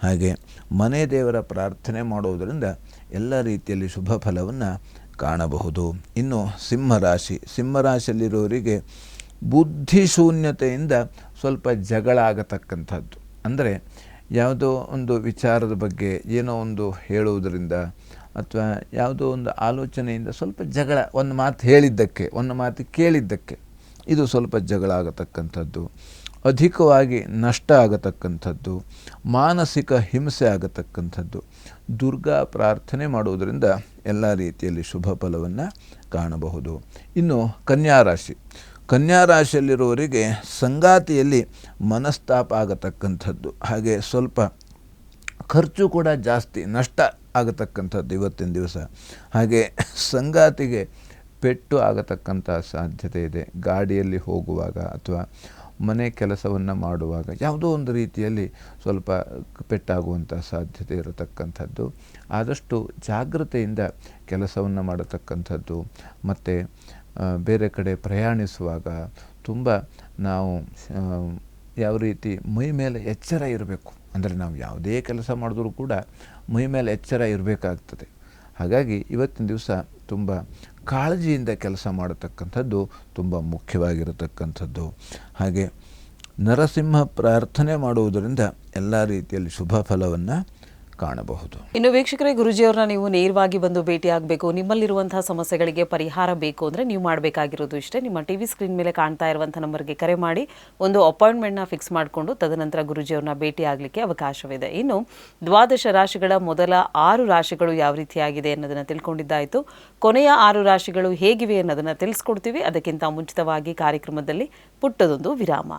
ಹಾಗೆ ಮನೆ ದೇವರ ಪ್ರಾರ್ಥನೆ ಮಾಡುವುದರಿಂದ ಎಲ್ಲ ರೀತಿಯಲ್ಲಿ ಶುಭ ಫಲವನ್ನು ಕಾಣಬಹುದು. ಇನ್ನು ಸಿಂಹರಾಶಿ, ಸಿಂಹರಾಶಿಯಲ್ಲಿರೋರಿಗೆ ಬುದ್ಧಿಶೂನ್ಯತೆಯಿಂದ ಸ್ವಲ್ಪ ಜಗಳ ಆಗತಕ್ಕಂಥದ್ದು. ಅಂದರೆ ಯಾವುದೋ ಒಂದು ವಿಚಾರದ ಬಗ್ಗೆ ಏನೋ ಒಂದು ಹೇಳುವುದರಿಂದ ಅಥವಾ ಯಾವುದೋ ಒಂದು ಆಲೋಚನೆಯಿಂದ ಸ್ವಲ್ಪ ಜಗಳ, ಒಂದು ಮಾತು ಹೇಳಿದ್ದಕ್ಕೆ, ಒಂದು ಮಾತು ಕೇಳಿದ್ದಕ್ಕೆ ಇದು ಸ್ವಲ್ಪ ಜಗಳ ಆಗತಕ್ಕಂಥದ್ದು, ಅಧಿಕವಾಗಿ ನಷ್ಟ ಆಗತಕ್ಕಂಥದ್ದು, ಮಾನಸಿಕ ಹಿಂಸೆ ಆಗತಕ್ಕಂಥದ್ದು. ದುರ್ಗಾ ಪ್ರಾರ್ಥನೆ ಮಾಡುವುದರಿಂದ ಎಲ್ಲ ರೀತಿಯಲ್ಲಿ ಶುಭ ಫಲವನ್ನು ಕಾಣಬಹುದು. ಇನ್ನು ಕನ್ಯಾರಾಶಿ, ಕನ್ಯಾರಾಶಿಯಲ್ಲಿರುವವರಿಗೆ ಸಂಗಾತಿಯಲ್ಲಿ ಮನಸ್ತಾಪ ಆಗತಕ್ಕಂಥದ್ದು, ಹಾಗೆ ಸ್ವಲ್ಪ ಖರ್ಚು ಕೂಡ ಜಾಸ್ತಿ, ನಷ್ಟ ಆಗತಕ್ಕಂಥದ್ದು ಇವತ್ತಿನ ದಿವಸ. ಹಾಗೆ ಸಂಗಾತಿಗೆ ಪೆಟ್ಟು ಆಗತಕ್ಕಂಥ ಸಾಧ್ಯತೆ ಇದೆ. ಗಾಡಿಯಲ್ಲಿ ಹೋಗುವಾಗ ಅಥವಾ ಮನೆ ಕೆಲಸವನ್ನು ಮಾಡುವಾಗ ಯಾವುದೋ ಒಂದು ರೀತಿಯಲ್ಲಿ ಸ್ವಲ್ಪ ಪೆಟ್ಟಾಗುವಂಥ ಸಾಧ್ಯತೆ ಇರತಕ್ಕಂಥದ್ದು. ಆದಷ್ಟು ಜಾಗ್ರತೆಯಿಂದ ಕೆಲಸವನ್ನು ಮಾಡತಕ್ಕಂಥದ್ದು. ಮತ್ತು ಬೇರೆ ಕಡೆ ಪ್ರಯಾಣಿಸುವಾಗ ತುಂಬ ನಾವು ಯಾವ ರೀತಿ ಮೈ ಮೇಲೆ ಎಚ್ಚರ ಇರಬೇಕು. ಅಂದರೆ ನಾವು ಯಾವುದೇ ಕೆಲಸ ಮಾಡಿದ್ರೂ ಕೂಡ ಮೈ ಮೇಲೆ ಎಚ್ಚರ ಇರಬೇಕಾಗ್ತದೆ. ಹಾಗಾಗಿ ಇವತ್ತಿನ ದಿವಸ ತುಂಬ ಕಾಳಜಿಯಿಂದ ಕೆಲಸ ಮಾಡತಕ್ಕಂಥದ್ದು ತುಂಬ ಮುಖ್ಯವಾಗಿರತಕ್ಕಂಥದ್ದು. ಹಾಗೆ ನರಸಿಂಹ ಪ್ರಾರ್ಥನೆ ಮಾಡುವುದರಿಂದ ಎಲ್ಲ ರೀತಿಯಲ್ಲಿ ಶುಭ ಫಲವನ್ನು ಕಾಣಬಹುದು. ಇನ್ನು ವೀಕ್ಷಕರೇ, ಗುರುಜಿಯವ್ರನ್ನ ನೀವು ನೇರವಾಗಿ ಬಂದು ಭೇಟಿ ಆಗಬೇಕು, ನಿಮ್ಮಲ್ಲಿರುವಂತಹ ಸಮಸ್ಯೆಗಳಿಗೆ ಪರಿಹಾರ ಬೇಕು ಅಂದರೆ ನೀವು ಮಾಡಬೇಕಾಗಿರೋದು ಇಷ್ಟೇ. ನಿಮ್ಮ ಟಿ ವಿ ಸ್ಕ್ರೀನ್ ಮೇಲೆ ಕಾಣ್ತಾ ಇರುವಂಥ ನಂಬರ್ಗೆ ಕರೆ ಮಾಡಿ ಒಂದು ಅಪಾಯಿಂಟ್ಮೆಂಟ್ನ ಫಿಕ್ಸ್ ಮಾಡಿಕೊಂಡು ತದನಂತರ ಗುರುಜಿಯವ್ರನ್ನ ಭೇಟಿ ಆಗಲಿಕ್ಕೆ ಅವಕಾಶವಿದೆ. ಇನ್ನು 12 ರಾಶಿಗಳ ಮೊದಲ 6 ರಾಶಿಗಳು ಯಾವ ರೀತಿಯಾಗಿದೆ ಅನ್ನೋದನ್ನು ತಿಳ್ಕೊಂಡಿದ್ದಾಯಿತು. ಕೊನೆಯ 6 ರಾಶಿಗಳು ಹೇಗಿವೆ ಅನ್ನೋದನ್ನು ತಿಳಿಸ್ಕೊಡ್ತೀವಿ. ಅದಕ್ಕಿಂತ ಮುಂಚಿತವಾಗಿ ಕಾರ್ಯಕ್ರಮದಲ್ಲಿ ಪುಟ್ಟದೊಂದು ವಿರಾಮ.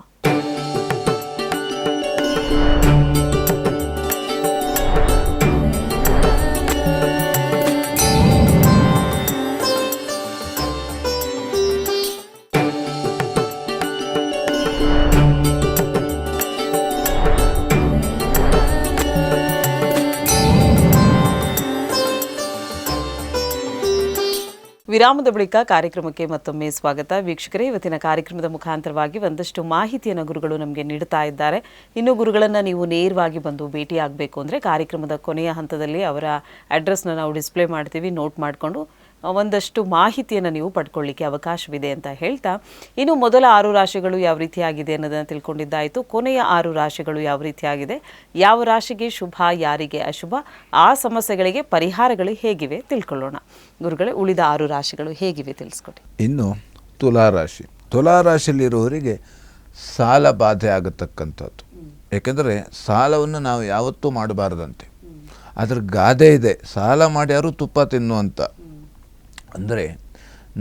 ವಿರಾಮದ ಬಳಿಕ ಕಾರ್ಯಕ್ರಮಕ್ಕೆ ಮತ್ತೊಮ್ಮೆ ಸ್ವಾಗತ. ವೀಕ್ಷಕರೇ, ಇವತ್ತಿನ ಕಾರ್ಯಕ್ರಮದ ಮುಖಾಂತರವಾಗಿ ಒಂದಷ್ಟು ಮಾಹಿತಿಯನ್ನು ಗುರುಗಳು ನಮಗೆ ನೀಡ್ತಾ ಇದ್ದಾರೆ. ಇನ್ನು ಗುರುಗಳನ್ನು ನೀವು ನೇರವಾಗಿ ಬಂದು ಭೇಟಿಯಾಗಬೇಕು ಅಂದರೆ ಕಾರ್ಯಕ್ರಮದ ಕೊನೆಯ ಹಂತದಲ್ಲಿ ಅವರ ಅಡ್ರೆಸ್ನ ನಾವು ಡಿಸ್ಪ್ಲೇ ಮಾಡ್ತೀವಿ. ನೋಟ್ ಮಾಡಿಕೊಂಡು ಒಂದಷ್ಟು ಮಾಹಿತಿಯನ್ನು ನೀವು ಪಡ್ಕೊಳ್ಳಿಕ್ಕೆ ಅವಕಾಶವಿದೆ ಅಂತ ಹೇಳ್ತಾ, ಇನ್ನು ಮೊದಲ 6 ರಾಶಿಗಳು ಯಾವ ರೀತಿಯಾಗಿದೆ ಅನ್ನೋದನ್ನು ತಿಳ್ಕೊಂಡಿದ್ದಾಯಿತು. ಕೊನೆಯ 6 ರಾಶಿಗಳು ಯಾವ ರೀತಿಯಾಗಿದೆ, ಯಾವ ರಾಶಿಗೆ ಶುಭ, ಯಾರಿಗೆ ಅಶುಭ, ಆ ಸಮಸ್ಯೆಗಳಿಗೆ ಪರಿಹಾರಗಳು ಹೇಗಿವೆ ತಿಳ್ಕೊಳ್ಳೋಣ. ಗುರುಗಳೇ, ಉಳಿದ 6 ರಾಶಿಗಳು ಹೇಗಿವೆ ತಿಳಿಸ್ಕೊಡಿ. ಇನ್ನು ತುಲಾರಾಶಿ. ತುಲಾರಾಶಿಯಲ್ಲಿರುವವರಿಗೆ ಸಾಲ ಬಾಧೆ ಆಗತಕ್ಕಂಥದ್ದು. ಏಕೆಂದರೆ ಸಾಲವನ್ನು ನಾವು ಯಾವತ್ತೂ ಮಾಡಬಾರ್ದಂತೆ. ಅದ್ರ ಗಾದೆ ಇದೆ, ಸಾಲ ಮಾಡ್ಯಾರು ತುಪ್ಪ ತಿನ್ನುವಂಥ. ಅಂದರೆ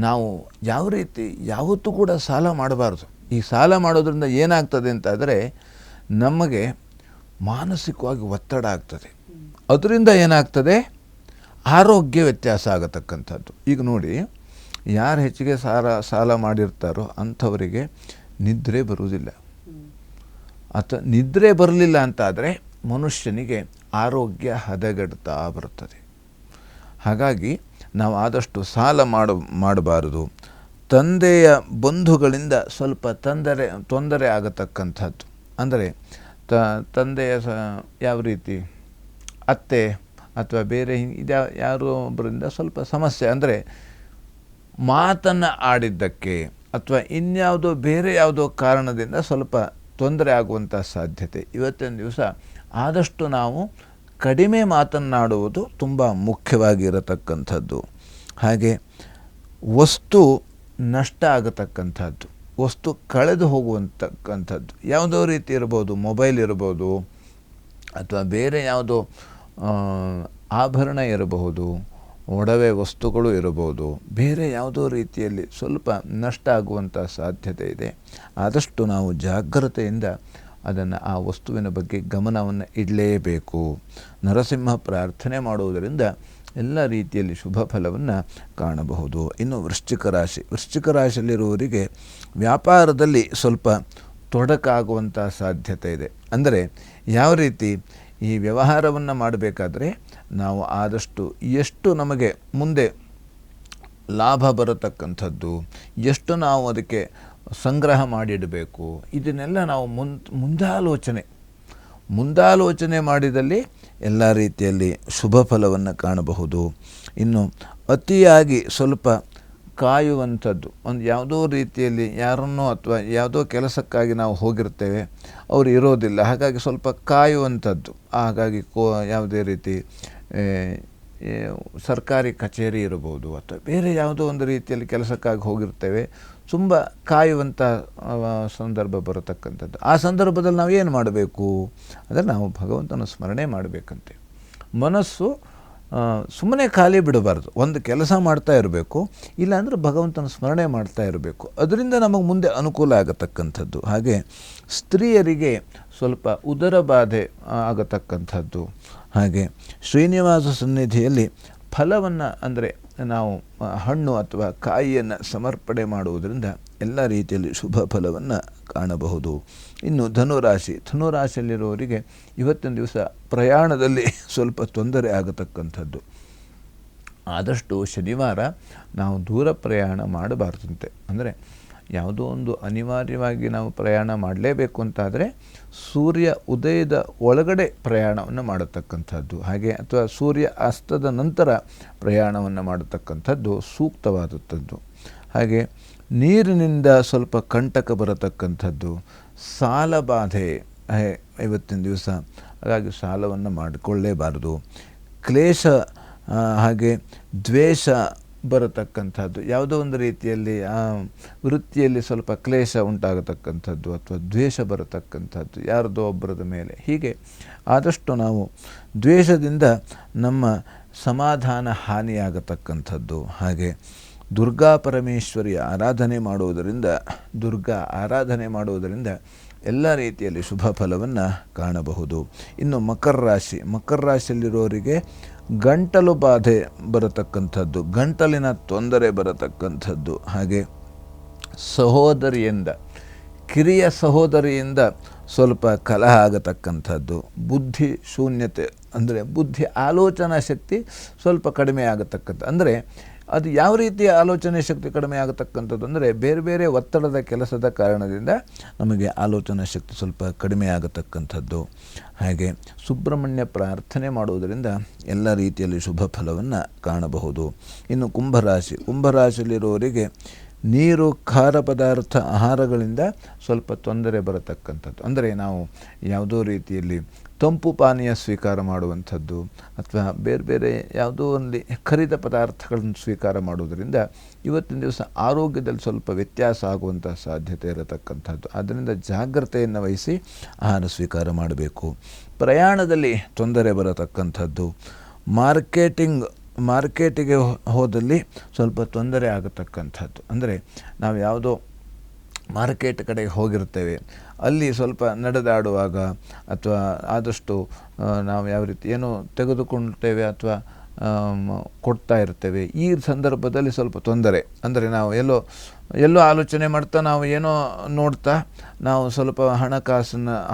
ನಾವು ಯಾವ ರೀತಿ ಯಾವತ್ತೂ ಕೂಡ ಸಾಲ ಮಾಡಬಾರ್ದು. ಈ ಸಾಲ ಮಾಡೋದ್ರಿಂದ ಏನಾಗ್ತದೆ ಅಂತಾದರೆ ನಮಗೆ ಮಾನಸಿಕವಾಗಿ ಒತ್ತಡ ಆಗ್ತದೆ. ಅದರಿಂದ ಏನಾಗ್ತದೆ, ಆರೋಗ್ಯ ವ್ಯತ್ಯಾಸ ಆಗತಕ್ಕಂಥದ್ದು. ಈಗ ನೋಡಿ, ಯಾರು ಹೆಚ್ಚಿಗೆ ಸಾಲ ಮಾಡಿರ್ತಾರೋ ಅಂಥವರಿಗೆ ನಿದ್ರೆ ಬರುವುದಿಲ್ಲ. ಅಥವಾ ನಿದ್ರೆ ಬರಲಿಲ್ಲ ಅಂತಾದರೆ ಮನುಷ್ಯನಿಗೆ ಆರೋಗ್ಯ ಹದಗೆಡ್ತಾ ಬರುತ್ತದೆ. ಹಾಗಾಗಿ ನಾವು ಆದಷ್ಟು ಸಾಲ ಮಾಡಬಾರದು. ತಂದೆಯ ಬಂಧುಗಳಿಂದ ಸ್ವಲ್ಪ ತೊಂದರೆ ಆಗತಕ್ಕಂಥದ್ದು. ಅಂದರೆ ತಂದೆಯ ಯಾವ ರೀತಿ ಅತ್ತೆ ಅಥವಾ ಬೇರೆ ಯಾರೋ ಒಬ್ಬರಿಂದ ಸ್ವಲ್ಪ ಸಮಸ್ಯೆ, ಅಂದರೆ ಮಾತನ್ನು ಆಡಿದ್ದಕ್ಕೆ ಅಥವಾ ಇನ್ಯಾವುದೋ ಬೇರೆ ಯಾವುದೋ ಕಾರಣದಿಂದ ಸ್ವಲ್ಪ ತೊಂದರೆ ಆಗುವಂಥ ಸಾಧ್ಯತೆ. ಇವತ್ತಿನ ದಿವಸ ಆದಷ್ಟು ನಾವು ಕಡಿಮೆ ಮಾತನ್ನಾಡುವುದು ತುಂಬ ಮುಖ್ಯವಾಗಿರತಕ್ಕಂಥದ್ದು. ಹಾಗೆ ವಸ್ತು ನಷ್ಟ ಆಗತಕ್ಕಂಥದ್ದು, ವಸ್ತು ಕಳೆದು ಹೋಗುವಂತಕ್ಕಂಥದ್ದು ಯಾವುದೋ ರೀತಿ ಇರ್ಬೋದು. ಮೊಬೈಲ್ ಇರ್ಬೋದು, ಅಥವಾ ಬೇರೆ ಯಾವುದೋ ಆಭರಣ ಇರಬಹುದು, ಒಡವೆ ವಸ್ತುಗಳು ಇರಬಹುದು, ಬೇರೆ ಯಾವುದೋ ರೀತಿಯಲ್ಲಿ ಸ್ವಲ್ಪ ನಷ್ಟ ಆಗುವಂಥ ಸಾಧ್ಯತೆ ಇದೆ. ಆದಷ್ಟು ನಾವು ಜಾಗ್ರತೆಯಿಂದ ಅದನ್ನು, ಆ ವಸ್ತುವಿನ ಬಗ್ಗೆ ಗಮನವನ್ನು ಇಡಲೇಬೇಕು. ನರಸಿಂಹ ಪ್ರಾರ್ಥನೆ ಮಾಡುವುದರಿಂದ ಎಲ್ಲ ರೀತಿಯಲ್ಲಿ ಶುಭ ಫಲವನ್ನು ಕಾಣಬಹುದು. ಇನ್ನು ವೃಶ್ಚಿಕ ರಾಶಿ. ವೃಶ್ಚಿಕ ರಾಶಿಯಲ್ಲಿರುವವರಿಗೆ ವ್ಯಾಪಾರದಲ್ಲಿ ಸ್ವಲ್ಪ ತೊಡಕಾಗುವಂಥ ಸಾಧ್ಯತೆ ಇದೆ. ಅಂದರೆ ಯಾವ ರೀತಿ, ಈ ವ್ಯವಹಾರವನ್ನು ಮಾಡಬೇಕಾದ್ರೆ ನಾವು ಆದಷ್ಟು ಎಷ್ಟು ನಮಗೆ ಮುಂದೆ ಲಾಭ ಬರತಕ್ಕಂಥದ್ದು, ಎಷ್ಟು ನಾವು ಅದಕ್ಕೆ ಸಂಗ್ರಹ ಮಾಡಿಡಬೇಕು, ಇದನ್ನೆಲ್ಲ ನಾವು ಮುಂದಾಲೋಚನೆ ಮಾಡಿದಲ್ಲಿ ಎಲ್ಲ ರೀತಿಯಲ್ಲಿ ಶುಭ ಫಲವನ್ನು ಕಾಣಬಹುದು. ಇನ್ನು ಅತಿಯಾಗಿ ಸ್ವಲ್ಪ ಕಾಯುವಂಥದ್ದು, ಒಂದು ಯಾವುದೋ ರೀತಿಯಲ್ಲಿ ಯಾರನ್ನೋ ಅಥವಾ ಯಾವುದೋ ಕೆಲಸಕ್ಕಾಗಿ ನಾವು ಹೋಗಿರ್ತೇವೆ, ಅವರು ಇರೋದಿಲ್ಲ, ಹಾಗಾಗಿ ಸ್ವಲ್ಪ ಕಾಯುವಂಥದ್ದು. ಹಾಗಾಗಿ ಯಾವುದೇ ರೀತಿ ಸರ್ಕಾರಿ ಕಚೇರಿ ಇರಬಹುದು ಅಥವಾ ಬೇರೆ ಯಾವುದೋ ಒಂದು ರೀತಿಯಲ್ಲಿ ಕೆಲಸಕ್ಕಾಗಿ ಹೋಗಿರ್ತೇವೆ, ತುಂಬ ಕಾಯುವಂಥ ಸಂದರ್ಭ ಬರತಕ್ಕಂಥದ್ದು. ಆ ಸಂದರ್ಭದಲ್ಲಿ ನಾವು ಏನು ಮಾಡಬೇಕು ಅಂದರೆ ನಾವು ಭಗವಂತನ ಸ್ಮರಣೆ ಮಾಡಬೇಕಂತೆ. ಮನಸ್ಸು ಸುಮ್ಮನೆ ಖಾಲಿ ಬಿಡಬಾರ್ದು, ಒಂದು ಕೆಲಸ ಮಾಡ್ತಾ ಇರಬೇಕು, ಇಲ್ಲಾಂದರೆ ಭಗವಂತನ ಸ್ಮರಣೆ ಮಾಡ್ತಾ ಇರಬೇಕು. ಅದರಿಂದ ನಮಗೆ ಮುಂದೆ ಅನುಕೂಲ ಆಗತಕ್ಕಂಥದ್ದು. ಹಾಗೆ ಸ್ತ್ರೀಯರಿಗೆ ಸ್ವಲ್ಪ ಉದರ ಬಾಧೆ ಆಗತಕ್ಕಂಥದ್ದು. ಹಾಗೆ ಶ್ರೀನಿವಾಸ ಸನ್ನಿಧಿಯಲ್ಲಿ ಫಲವನ್ನು, ಅಂದರೆ ನಾವು ಹಣ್ಣು ಅಥವಾ ಕಾಯಿಯನ್ನು ಸಮರ್ಪಣೆ ಮಾಡುವುದರಿಂದ ಎಲ್ಲ ರೀತಿಯಲ್ಲಿ ಶುಭ ಫಲವನ್ನು ಕಾಣಬಹುದು. ಇನ್ನು ಧನುರಾಶಿ. ಧನುರಾಶಿಯಲ್ಲಿರುವವರಿಗೆ ಇವತ್ತಿನ ದಿವಸ ಪ್ರಯಾಣದಲ್ಲಿ ಸ್ವಲ್ಪ ತೊಂದರೆ ಆಗತಕ್ಕಂಥದ್ದು. ಆದಷ್ಟು ಶನಿವಾರ ನಾವು ದೂರ ಪ್ರಯಾಣ ಮಾಡಬಾರ್ದಂತೆ. ಅಂದರೆ ಯಾವುದೋ ಒಂದು ಅನಿವಾರ್ಯವಾಗಿ ನಾವು ಪ್ರಯಾಣ ಮಾಡಲೇಬೇಕು ಅಂತಾದರೆ ಸೂರ್ಯ ಉದಯದ ಒಳಗಡೆ ಪ್ರಯಾಣವನ್ನು ಮಾಡತಕ್ಕಂಥದ್ದು, ಹಾಗೆ ಅಥವಾ ಸೂರ್ಯ ಅಸ್ತದ ನಂತರ ಪ್ರಯಾಣವನ್ನು ಮಾಡತಕ್ಕಂಥದ್ದು ಸೂಕ್ತವಾದದ್ದು. ಹಾಗೆ ನೀರಿನಿಂದ ಸ್ವಲ್ಪ ಕಂಟಕ ಬರತಕ್ಕಂಥದ್ದು, ಸಾಲ ಬಾಧೆ ಇವತ್ತಿನ ದಿವಸ, ಹಾಗಾಗಿ ಸಾಲವನ್ನು ಮಾಡಿಕೊಳ್ಳೇಬಾರದು. ಕ್ಲೇಶ ಹಾಗೆ ದ್ವೇಷ ಬರತಕ್ಕಂಥದ್ದು, ಯಾವುದೋ ಒಂದು ರೀತಿಯಲ್ಲಿ ಆ ವೃತ್ತಿಯಲ್ಲಿ ಸ್ವಲ್ಪ ಕ್ಲೇಶ ಉಂಟಾಗತಕ್ಕಂಥದ್ದು ಅಥವಾ ದ್ವೇಷ ಬರತಕ್ಕಂಥದ್ದು ಯಾರದೋ ಒಬ್ಬರದ ಮೇಲೆ. ಹೀಗೆ ಆದಷ್ಟು ನಾವು ದ್ವೇಷದಿಂದ ನಮ್ಮ ಸಮಾಧಾನ ಹಾನಿಯಾಗತಕ್ಕಂಥದ್ದು. ಹಾಗೆ ದುರ್ಗಾ ಪರಮೇಶ್ವರಿಯ ಆರಾಧನೆ ಮಾಡುವುದರಿಂದ ಎಲ್ಲ ರೀತಿಯಲ್ಲಿ ಶುಭ ಫಲವನ್ನು ಕಾಣಬಹುದು. ಇನ್ನು ಮಕರ ರಾಶಿ. ಮಕರ ರಾಶಿಯಲ್ಲಿರೋರಿಗೆ ಗಂಟಲು ಬಾಧೆ ಬರತಕ್ಕಂಥದ್ದು, ಗಂಟಲಿನ ತೊಂದರೆ ಬರತಕ್ಕಂಥದ್ದು. ಹಾಗೆ ಕಿರಿಯ ಸಹೋದರಿಯಿಂದ ಸ್ವಲ್ಪ ಕಲಹ ಆಗತಕ್ಕಂಥದ್ದು. ಬುದ್ಧಿ ಶೂನ್ಯತೆ, ಅಂದರೆ ಬುದ್ಧಿ ಆಲೋಚನಾ ಶಕ್ತಿ ಸ್ವಲ್ಪ ಕಡಿಮೆ ಆಗತಕ್ಕಂಥ, ಅಂದರೆ ಅದು ಯಾವ ರೀತಿಯ ಆಲೋಚನೆ ಶಕ್ತಿ ಕಡಿಮೆ ಆಗತಕ್ಕಂಥದ್ದು ಅಂದರೆ ಬೇರೆ ಬೇರೆ ಒತ್ತಡದ ಕೆಲಸದ ಕಾರಣದಿಂದ ನಮಗೆ ಆಲೋಚನಾ ಶಕ್ತಿ ಸ್ವಲ್ಪ ಕಡಿಮೆ ಆಗತಕ್ಕಂಥದ್ದು. ಹಾಗೆ ಸುಬ್ರಹ್ಮಣ್ಯ ಪ್ರಾರ್ಥನೆ ಮಾಡುವುದರಿಂದ ಎಲ್ಲ ರೀತಿಯಲ್ಲಿ ಶುಭ ಫಲವನ್ನು ಕಾಣಬಹುದು. ಇನ್ನು ಕುಂಭರಾಶಿಯಲ್ಲಿರುವವರಿಗೆ ನೀರು, ಖಾರ ಪದಾರ್ಥ, ಆಹಾರಗಳಿಂದ ಸ್ವಲ್ಪ ತೊಂದರೆ ಬರತಕ್ಕಂಥದ್ದು. ಅಂದರೆ ನಾವು ಯಾವುದೋ ರೀತಿಯಲ್ಲಿ ತಂಪು ಪಾನೀಯ ಸ್ವೀಕಾರ ಮಾಡುವಂಥದ್ದು ಅಥವಾ ಬೇರೆ ಬೇರೆ ಯಾವುದೋ ಒಂದು ಕರಿದ ಪದಾರ್ಥಗಳನ್ನು ಸ್ವೀಕಾರ ಮಾಡುವುದರಿಂದ ಇವತ್ತಿನ ದಿವಸ ಆರೋಗ್ಯದಲ್ಲಿ ಸ್ವಲ್ಪ ವ್ಯತ್ಯಾಸ ಆಗುವಂಥ ಸಾಧ್ಯತೆ ಇರತಕ್ಕಂಥದ್ದು. ಆದ್ದರಿಂದ ಜಾಗ್ರತೆಯನ್ನು ವಹಿಸಿ ಆಹಾರ ಸ್ವೀಕಾರ ಮಾಡಬೇಕು. ಪ್ರಯಾಣದಲ್ಲಿ ತೊಂದರೆ ಬರತಕ್ಕಂಥದ್ದು. ಮಾರ್ಕೆಟಿಗೆ ಹೋದಲ್ಲಿ ಸ್ವಲ್ಪ ತೊಂದರೆ ಆಗತಕ್ಕಂಥದ್ದು. ಅಂದರೆ ನಾವು ಯಾವುದೋ ಮಾರ್ಕೆಟ್ ಕಡೆಗೆ ಹೋಗಿರ್ತೇವೆ, ಅಲ್ಲಿ ಸ್ವಲ್ಪ ನಡೆದಾಡುವಾಗ ಅಥವಾ ಆದಷ್ಟು ನಾವು ಯಾವ ರೀತಿ ಏನೋ ತೆಗೆದುಕೊಳ್ತೇವೆ ಅಥವಾ ಕೊಡ್ತಾ ಇರ್ತೇವೆ, ಈ ಸಂದರ್ಭದಲ್ಲಿ ಸ್ವಲ್ಪ ತೊಂದರೆ. ಅಂದರೆ ನಾವು ಎಲ್ಲೋ ಆಲೋಚನೆ ಮಾಡ್ತಾ ನಾವು ಏನೋ ನೋಡ್ತಾ ನಾವು ಸ್ವಲ್ಪ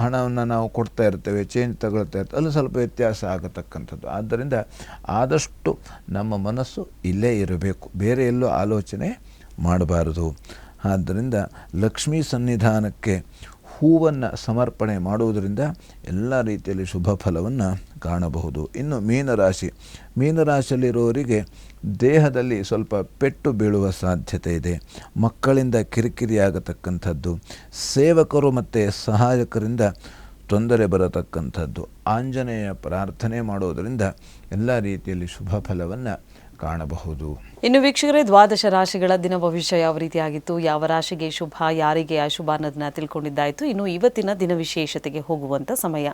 ಹಣವನ್ನು ನಾವು ಕೊಡ್ತಾ ಇರ್ತೇವೆ, ಚೇಂಜ್ ತಗೊಳ್ತಾ ಇರ್ತೇವೆ, ಅಲ್ಲಿ ಸ್ವಲ್ಪ ವ್ಯತ್ಯಾಸ ಆಗತಕ್ಕಂಥದ್ದು. ಆದ್ದರಿಂದ ಆದಷ್ಟು ನಮ್ಮ ಮನಸ್ಸು ಇಲ್ಲೇ ಇರಬೇಕು, ಬೇರೆ ಎಲ್ಲೋ ಆಲೋಚನೆ ಮಾಡಬಾರದು. ಆದ್ದರಿಂದ ಲಕ್ಷ್ಮೀ ಸನ್ನಿಧಾನಕ್ಕೆ ಹೂವನ್ನು ಸಮರ್ಪಣೆ ಮಾಡುವುದರಿಂದ ಎಲ್ಲ ರೀತಿಯಲ್ಲಿ ಶುಭ ಫಲವನ್ನು ಕಾಣಬಹುದು. ಇನ್ನು ಮೀನರಾಶಿಯಲ್ಲಿರುವವರಿಗೆ ದೇಹದಲ್ಲಿ ಸ್ವಲ್ಪ ಪೆಟ್ಟು ಬೀಳುವ ಸಾಧ್ಯತೆ ಇದೆ. ಮಕ್ಕಳಿಂದ ಕಿರಿಕಿರಿಯಾಗತಕ್ಕಂಥದ್ದು. ಸೇವಕರು ಮತ್ತು ಸಹಾಯಕರಿಂದ ತೊಂದರೆ ಬರತಕ್ಕಂಥದ್ದು. ಆಂಜನೇಯ ಪ್ರಾರ್ಥನೆ ಮಾಡೋದರಿಂದ ಎಲ್ಲ ರೀತಿಯಲ್ಲಿ ಶುಭ ಫಲವನ್ನು ಕಾಣಬಹುದು. ಇನ್ನು ವೀಕ್ಷಕರೇ, ದ್ವಾದಶ ರಾಶಿಗಳ ದಿನ ಭವಿಷ್ಯ ಯಾವ ರೀತಿಯಾಗಿತ್ತು, ಯಾವ ರಾಶಿಗೆ ಶುಭ, ಯಾರಿಗೆ ಅಶುಭ ಅನ್ನೋದನ್ನ ತಿಳ್ಕೊಂಡಿದ್ದಾಯಿತು. ಇನ್ನು ಇವತ್ತಿನ ದಿನ ವಿಶೇಷತೆಗೆ ಹೋಗುವಂಥ ಸಮಯ.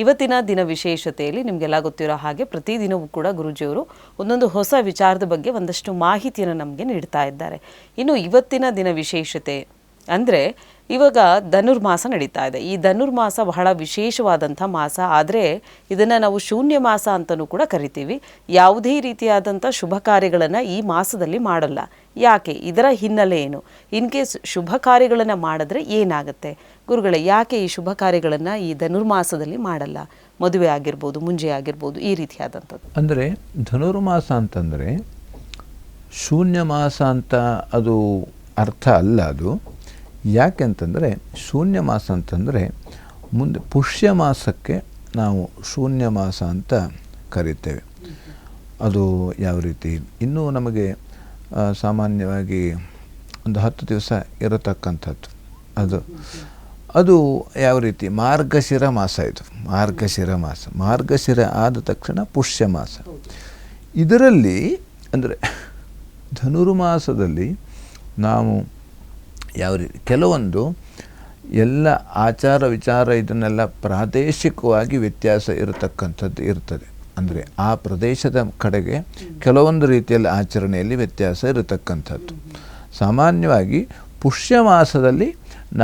ಇವತ್ತಿನ ದಿನ ವಿಶೇಷತೆಯಲ್ಲಿ ನಿಮಗೆಲ್ಲ ಗೊತ್ತಿರೋ ಹಾಗೆ ಪ್ರತಿದಿನವೂ ಕೂಡ ಗುರೂಜಿಯವರು ಒಂದೊಂದು ಹೊಸ ವಿಚಾರದ ಬಗ್ಗೆ ಒಂದಷ್ಟು ಮಾಹಿತಿಯನ್ನು ನಮಗೆ ನೀಡ್ತಾ ಇದ್ದಾರೆ. ಇನ್ನು ಇವತ್ತಿನ ದಿನ ವಿಶೇಷತೆ ಅಂದರೆ ಇವಾಗ ಧನುರ್ಮಾಸ ನಡೀತಾ ಇದೆ. ಈ ಧನುರ್ಮಾಸ ಬಹಳ ವಿಶೇಷವಾದಂಥ ಮಾಸ. ಆದರೆ ಇದನ್ನು ನಾವು ಶೂನ್ಯ ಮಾಸ ಅಂತಲೂ ಕೂಡ ಕರಿತೀವಿ. ಯಾವುದೇ ರೀತಿಯಾದಂಥ ಶುಭ ಕಾರ್ಯಗಳನ್ನು ಈ ಮಾಸದಲ್ಲಿ ಮಾಡಲ್ಲ. ಯಾಕೆ? ಇದರ ಹಿನ್ನೆಲೆ ಏನು? ಇನ್ ಕೇಸ್ ಶುಭ ಕಾರ್ಯಗಳನ್ನು ಮಾಡಿದ್ರೆ ಏನಾಗುತ್ತೆ? ಗುರುಗಳೇ, ಯಾಕೆ ಈ ಶುಭ ಕಾರ್ಯಗಳನ್ನು ಈ ಧನುರ್ಮಾಸದಲ್ಲಿ ಮಾಡಲ್ಲ? ಮದುವೆ ಆಗಿರ್ಬೋದು, ಮುಂಜೆ ಆಗಿರ್ಬೋದು, ಈ ರೀತಿಯಾದಂಥದ್ದು. ಅಂದರೆ ಧನುರ್ಮಾಸ ಅಂತಂದರೆ ಶೂನ್ಯ ಮಾಸ ಅಂತ ಅದು ಅರ್ಥ ಅಲ್ಲ. ಅದು ಯಾಕೆಂತಂದರೆ ಶೂನ್ಯ ಮಾಸ ಅಂತಂದರೆ ಮುಂದೆ ಪುಷ್ಯ ಮಾಸಕ್ಕೆ ನಾವು ಶೂನ್ಯ ಮಾಸ ಅಂತ ಕರಿತೇವೆ. ಅದು ಯಾವ ರೀತಿ? ಇನ್ನೂ ನಮಗೆ ಸಾಮಾನ್ಯವಾಗಿ ಒಂದು 10 ದಿವಸ ಇರತಕ್ಕಂಥದ್ದು. ಅದು ಯಾವ ರೀತಿ? ಮಾರ್ಗಶಿರ ಮಾಸ. ಇದು ಮಾರ್ಗಶಿರ ಆದ ತಕ್ಷಣ ಪುಷ್ಯ ಮಾಸ. ಇದರಲ್ಲಿ ಅಂದರೆ ಧನುರ್ಮಾಸದಲ್ಲಿ ನಾವು ಯಾವ ರೀತಿ ಕೆಲವೊಂದು ಎಲ್ಲ ಆಚಾರ ವಿಚಾರ ಇದನ್ನೆಲ್ಲ ಪ್ರಾದೇಶಿಕವಾಗಿ ವ್ಯತ್ಯಾಸ ಇರತಕ್ಕಂಥದ್ದು ಇರ್ತದೆ. ಅಂದರೆ ಆ ಪ್ರದೇಶದ ಕಡೆಗೆ ಕೆಲವೊಂದು ರೀತಿಯಲ್ಲಿ ಆಚರಣೆಯಲ್ಲಿ ವ್ಯತ್ಯಾಸ ಇರತಕ್ಕಂಥದ್ದು. ಸಾಮಾನ್ಯವಾಗಿ ಪುಷ್ಯ ಮಾಸದಲ್ಲಿ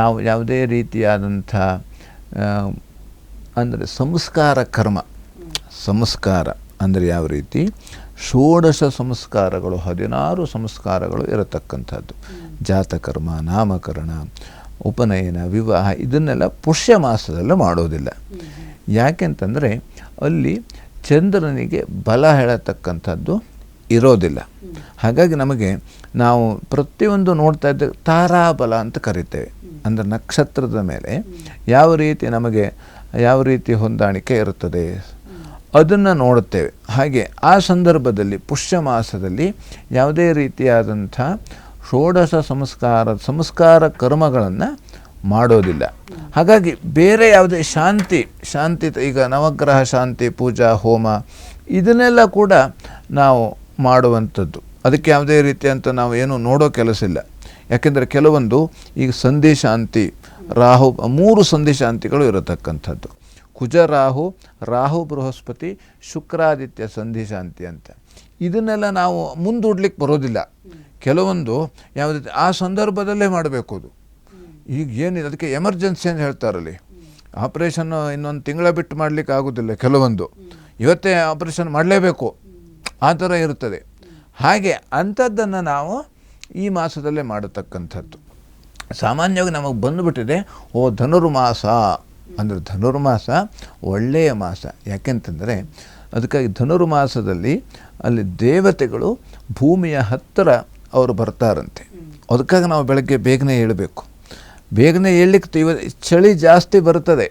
ನಾವು ಯಾವುದೇ ರೀತಿಯಾದಂಥ ಅಂದರೆ ಸಂಸ್ಕಾರ ಅಂದರೆ ಯಾವ ರೀತಿ? ಷೋಡಶ ಸಂಸ್ಕಾರಗಳು, 16 ಸಂಸ್ಕಾರಗಳು ಇರತಕ್ಕಂಥದ್ದು. ಜಾತಕರ್ಮ, ನಾಮಕರಣ, ಉಪನಯನ, ವಿವಾಹ ಇದನ್ನೆಲ್ಲ ಪುಷ್ಯ ಮಾಸದಲ್ಲೂ ಮಾಡೋದಿಲ್ಲ. ಯಾಕೆಂತಂದರೆ ಅಲ್ಲಿ ಚಂದ್ರನಿಗೆ ಬಲ ಹೇಳತಕ್ಕಂಥದ್ದು ಇರೋದಿಲ್ಲ. ಹಾಗಾಗಿ ನಮಗೆ ನಾವು ಪ್ರತಿಯೊಂದು ನೋಡ್ತಾ ಇದ್ದ ತಾರಾಬಲ ಅಂತ ಕರಿತೇವೆ. ಅಂದರೆ ನಕ್ಷತ್ರದ ಮೇಲೆ ಯಾವ ರೀತಿ ಹೊಂದಾಣಿಕೆ ಇರುತ್ತದೆ ಅದನ್ನು ನೋಡುತ್ತೇವೆ. ಹಾಗೆ ಆ ಸಂದರ್ಭದಲ್ಲಿ ಪುಷ್ಯ ಮಾಸದಲ್ಲಿ ಯಾವುದೇ ರೀತಿಯಾದಂಥ ಷೋಡಶ ಸಂಸ್ಕಾರ ಕರ್ಮಗಳನ್ನು ಮಾಡೋದಿಲ್ಲ. ಹಾಗಾಗಿ ಬೇರೆ ಯಾವುದೇ ಶಾಂತಿ ಈಗ ನವಗ್ರಹ ಶಾಂತಿ, ಪೂಜಾ, ಹೋಮ ಇದನ್ನೆಲ್ಲ ಕೂಡ ನಾವು ಮಾಡುವಂಥದ್ದು. ಅದಕ್ಕೆ ಯಾವುದೇ ರೀತಿಯಂತ ನಾವು ಏನು ನೋಡೋ ಕೆಲಸ ಇಲ್ಲ. ಯಾಕೆಂದರೆ ಕೆಲವೊಂದು ಈಗ ಸಂಧಿ ಶಾಂತಿ, ರಾಹು 3 ಸಂಧಿ ಶಾಂತಿಗಳು ಇರತಕ್ಕಂಥದ್ದು. ಕುಜ ರಾಹು ಬೃಹಸ್ಪತಿ, ಶುಕ್ರಾದಿತ್ಯ ಸಂಧಿ ಶಾಂತಿ ಅಂತ. ಇದನ್ನೆಲ್ಲ ನಾವು ಮುಂದೂಡ್ಲಿಕ್ಕೆ ಬರೋದಿಲ್ಲ. ಕೆಲವೊಂದು ಯಾವುದೇ ಆ ಸಂದರ್ಭದಲ್ಲೇ ಮಾಡಬೇಕು. ಅದು ಈಗ ಏನಿದೆ ಅದಕ್ಕೆ ಎಮರ್ಜೆನ್ಸಿ ಅಂತ ಹೇಳ್ತಾರಲ್ಲಿ. ಆಪ್ರೇಷನ್ನು ಇನ್ನೊಂದು ತಿಂಗಳ ಬಿಟ್ಟು ಮಾಡಲಿಕ್ಕೆ ಆಗೋದಿಲ್ಲ. ಕೆಲವೊಂದು ಇವತ್ತೇ ಆಪ್ರೇಷನ್ ಮಾಡಲೇಬೇಕು, ಆ ಥರ ಇರ್ತದೆ. ಹಾಗೆ ಅಂಥದ್ದನ್ನು ನಾವು ಈ ಮಾಸದಲ್ಲೇ ಮಾಡತಕ್ಕಂಥದ್ದು. ಸಾಮಾನ್ಯವಾಗಿ ನಮಗೆ ಬಂದುಬಿಟ್ಟಿದೆ ಧನುರ್ಮಾಸ ಅಂದರೆ ಧನುರ್ಮಾಸ ಒಳ್ಳೆಯ ಮಾಸ. ಯಾಕೆಂತಂದರೆ ಅದಕ್ಕಾಗಿ ಧನುರ್ಮಾಸದಲ್ಲಿ ಅಲ್ಲಿ ದೇವತೆಗಳು ಭೂಮಿಯ ಹತ್ತಿರ ಅವರು ಬರ್ತಾರಂತೆ. ಅದಕ್ಕಾಗಿ ನಾವು ಬೆಳಗ್ಗೆ ಬೇಗನೆ ಏಳಬೇಕು. ಬೇಗನೆ ಏಳಲಿಕ್ಕೆ ಚಳಿ ಜಾಸ್ತಿ ಬರ್ತದೆ,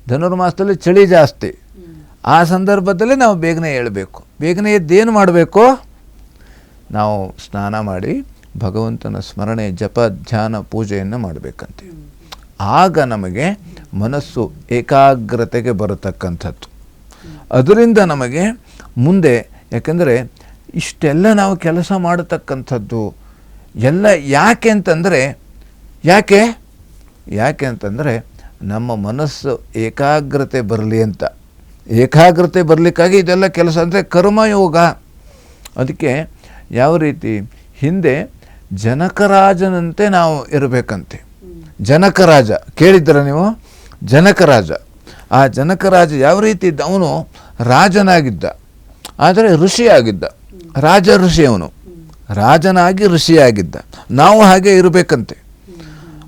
ಧನುರ್ಮಾಸದಲ್ಲಿ ಚಳಿ ಜಾಸ್ತಿ. ಆ ಸಂದರ್ಭದಲ್ಲಿ ನಾವು ಬೇಗನೆ ಏಳಬೇಕು. ಬೇಗನೆ ಎದ್ದೇನು ಮಾಡಬೇಕು? ನಾವು ಸ್ನಾನ ಮಾಡಿ ಭಗವಂತನ ಸ್ಮರಣೆ, ಜಪ, ಧ್ಯಾನ, ಪೂಜೆಯನ್ನು ಮಾಡಬೇಕಂತೆ. ಆಗ ನಮಗೆ ಮನಸ್ಸು ಏಕಾಗ್ರತೆಗೆ ಬರತಕ್ಕಂಥದ್ದು. ಅದರಿಂದ ನಮಗೆ ಮುಂದೆ, ಯಾಕೆಂದರೆ ಇಷ್ಟೆಲ್ಲ ನಾವು ಕೆಲಸ ಮಾಡತಕ್ಕಂಥದ್ದು ಎಲ್ಲ ಯಾಕೆ ಅಂತಂದರೆ ನಮ್ಮ ಮನಸ್ಸು ಏಕಾಗ್ರತೆ ಬರಲಿ ಅಂತ. ಏಕಾಗ್ರತೆ ಬರಲಿಕ್ಕಾಗಿ ಇದೆಲ್ಲ ಕೆಲಸ ಅಂದರೆ ಕರ್ಮಯೋಗ. ಅದಕ್ಕೆ ಯಾವ ರೀತಿ ಹಿಂದೆ ಜನಕರಾಜನಂತೆ ನಾವು ಇರಬೇಕಂತೆ. ಜನಕರಾಜ ಕೇಳಿದ್ದೀರ ನೀವು? ಜನಕರಾಜ, ಆ ಜನಕರಾಜ ಯಾವ ರೀತಿ ಇದ್ದ? ಅವನು ರಾಜನಾಗಿದ್ದ, ಆದರೆ ಋಷಿಯಾಗಿದ್ದ. ರಾಜ ಋಷಿ, ಅವನು ರಾಜನಾಗಿ ಋಷಿಯಾಗಿದ್ದ. ನಾವು ಹಾಗೆ ಇರಬೇಕಂತೆ.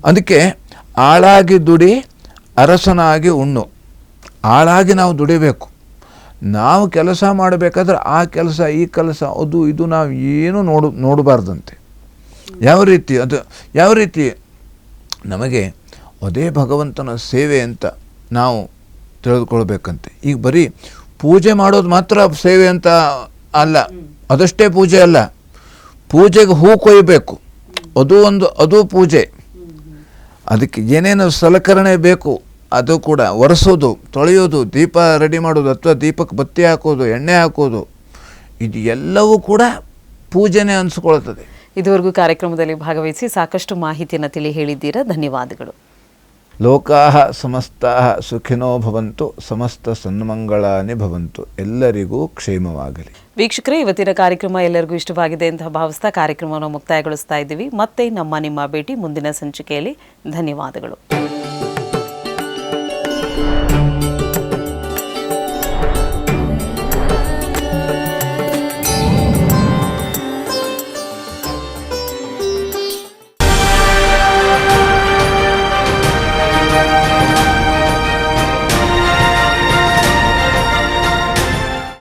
ಅದಕ್ಕೆ ಆಳಾಗಿ ದುಡಿ, ಅರಸನಾಗಿ ಉಣ್ಣು. ಆಳಾಗಿ ನಾವು ದುಡಿಬೇಕು. ನಾವು ಕೆಲಸ ಮಾಡಬೇಕಾದ್ರೆ ಆ ಕೆಲಸ, ಈ ಕೆಲಸ, ಅದು ಇದು ನಾವು ಏನೂ ನೋಡಬಾರ್ದಂತೆ. ಯಾವ ರೀತಿ ನಮಗೆ ಅದೇ ಭಗವಂತನ ಸೇವೆ ಅಂತ ನಾವು ತಿಳಿದುಕೊಳ್ಬೇಕಂತೆ. ಈಗ ಬರೀ ಪೂಜೆ ಮಾಡೋದು ಮಾತ್ರ ಸೇವೆ ಅಂತ ಅಲ್ಲ, ಅದಷ್ಟೇ ಪೂಜೆ ಅಲ್ಲ. ಪೂಜೆಗೆ ಹೂ ಕೊಯ್ಯಬೇಕು, ಅದು ಪೂಜೆ. ಅದಕ್ಕೆ ಏನೇನು ಸಲಕರಣೆ ಬೇಕು ಅದು ಕೂಡ, ಒರೆಸೋದು, ತೊಳೆಯೋದು, ದೀಪ ರೆಡಿ ಮಾಡೋದು, ಅಥವಾ ದೀಪಕ್ಕೆ ಬತ್ತಿ ಹಾಕೋದು, ಎಣ್ಣೆ ಹಾಕೋದು, ಇದು ಎಲ್ಲವೂ ಕೂಡ ಪೂಜೆನೇ ಅನಿಸ್ಕೊಳ್ತದೆ. ಇದುವರೆಗೂ ಕಾರ್ಯಕ್ರಮದಲ್ಲಿ ಭಾಗವಹಿಸಿ ಸಾಕಷ್ಟು ಮಾಹಿತಿಯನ್ನು ತಿಳಿ ಹೇಳಿದ್ದೀರಾ, ಧನ್ಯವಾದಗಳು. ಲೋಕಾಹ ಸಮಸ್ತಾಹ ಸುಖಿನೋ ಭವಂತು, ಸಮಸ್ತ ಸನ್ಮಂಗಳಾನಿ ಭವಂತು. ಎಲ್ಲರಿಗೂ ಕ್ಷೇಮವಾಗಲಿ. ವೀಕ್ಷಕರೇ, ಇವತ್ತಿನ ಕಾರ್ಯಕ್ರಮ ಎಲ್ಲರಿಗೂ ಇಷ್ಟವಾಗಿದೆ ಅಂತ ಭಾವಿಸ್ತಾ ಕಾರ್ಯಕ್ರಮವನ್ನು ಮುಕ್ತಾಯಗೊಳಿಸ್ತಾ ಇದ್ದೀವಿ. ಮತ್ತೆ ನಿಮ್ಮ ಭೇಟಿ ಮುಂದಿನ ಸಂಚಿಕೆಯಲ್ಲಿ. ಧನ್ಯವಾದಗಳು.